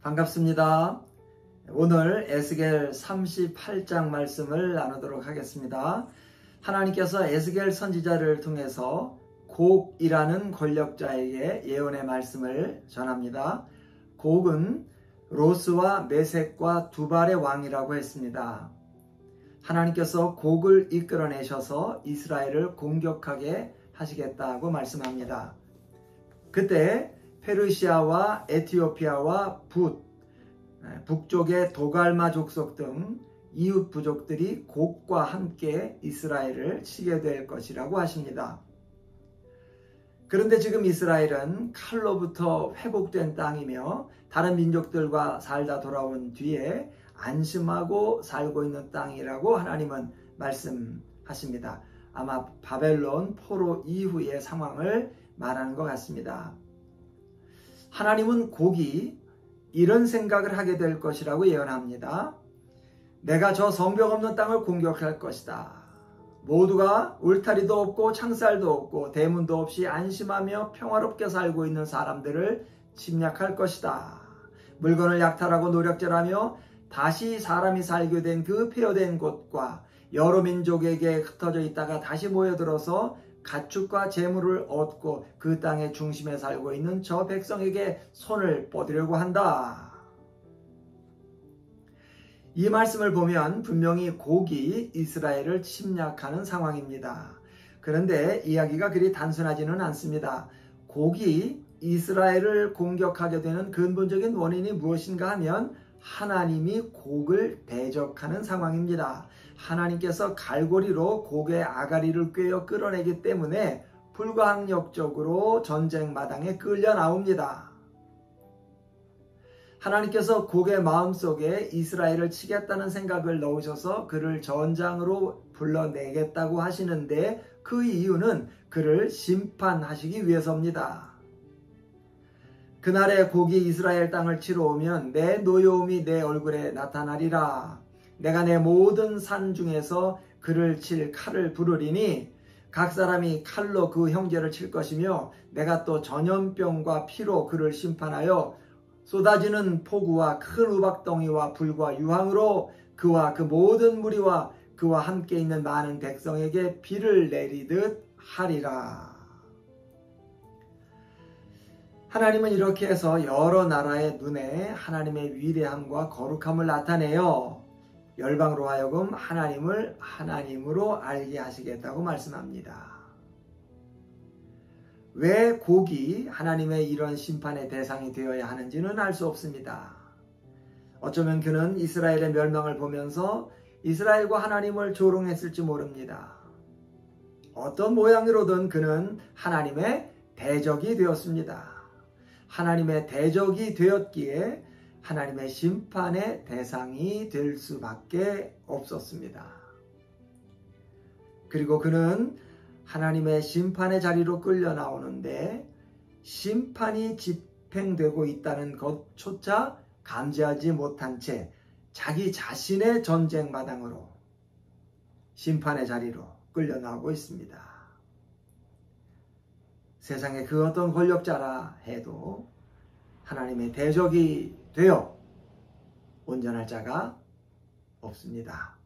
반갑습니다. 오늘 에스겔 38장 말씀을 나누도록 하겠습니다. 하나님께서 에스겔 선지자를 통해서 곡이라는 권력자에게 예언의 말씀을 전합니다. 곡은 로스와 메섹과 두발의 왕이라고 했습니다. 하나님께서 곡을 이끌어내셔서 이스라엘을 공격하게 하시겠다고 말씀합니다. 그때 페르시아와 에티오피아와 북쪽의 도갈마 족속 등 이웃 부족들이 곡과 함께 이스라엘을 치게 될 것이라고 하십니다. 그런데 지금 이스라엘은 칼로부터 회복된 땅이며 다른 민족들과 살다 돌아온 뒤에 안심하고 살고 있는 땅이라고 하나님은 말씀하십니다. 아마 바벨론 포로 이후의 상황을 말하는 것 같습니다. 하나님은 곡이 이런 생각을 하게 될 것이라고 예언합니다. 내가 저 성벽 없는 땅을 공격할 것이다. 모두가 울타리도 없고 창살도 없고 대문도 없이 안심하며 평화롭게 살고 있는 사람들을 침략할 것이다. 물건을 약탈하고 노력질하며 다시 사람이 살게 된 그 폐허된 곳과 여러 민족에게 흩어져 있다가 다시 모여들어서 가축과 재물을 얻고 그 땅의 중심에 살고 있는 저 백성에게 손을 뻗으려고 한다. 이 말씀을 보면 분명히 곡이 이스라엘을 침략하는 상황입니다. 그런데 이야기가 그리 단순하지는 않습니다. 곡이 이스라엘을 공격하게 되는 근본적인 원인이 무엇인가 하면 하나님이 곡을 대적하는 상황입니다. 하나님께서 갈고리로 곡의 아가리를 꿰어 끌어내기 때문에 불가항력적으로 전쟁 마당에 끌려 나옵니다. 하나님께서 곡의 마음속에 이스라엘을 치겠다는 생각을 넣으셔서 그를 전장으로 불러내겠다고 하시는데 그 이유는 그를 심판하시기 위해서입니다. 그날에 곡이 이스라엘 땅을 치러 오면 내 노여움이 내 얼굴에 나타나리라. 내가 내 모든 산 중에서 그를 칠 칼을 부르리니 각 사람이 칼로 그 형제를 칠 것이며 내가 또 전염병과 피로 그를 심판하여 쏟아지는 폭우와 큰 우박덩이와 불과 유황으로 그와 그 모든 무리와 그와 함께 있는 많은 백성에게 비를 내리듯 하리라. 하나님은 이렇게 해서 여러 나라의 눈에 하나님의 위대함과 거룩함을 나타내어 열방으로 하여금 하나님을 하나님으로 알게 하시겠다고 말씀합니다. 왜 곡이 하나님의 이런 심판의 대상이 되어야 하는지는 알 수 없습니다. 어쩌면 그는 이스라엘의 멸망을 보면서 이스라엘과 하나님을 조롱했을지 모릅니다. 어떤 모양으로든 그는 하나님의 대적이 되었습니다. 하나님의 대적이 되었기에 하나님의 심판의 대상이 될 수밖에 없었습니다. 그리고 그는 하나님의 심판의 자리로 끌려 나오는데 심판이 집행되고 있다는 것조차 감지하지 못한 채 자기 자신의 전쟁 마당으로 심판의 자리로 끌려 나오고 있습니다. 세상의 그 어떤 권력자라 해도 하나님의 대적이 되어 온전할 자가 없습니다.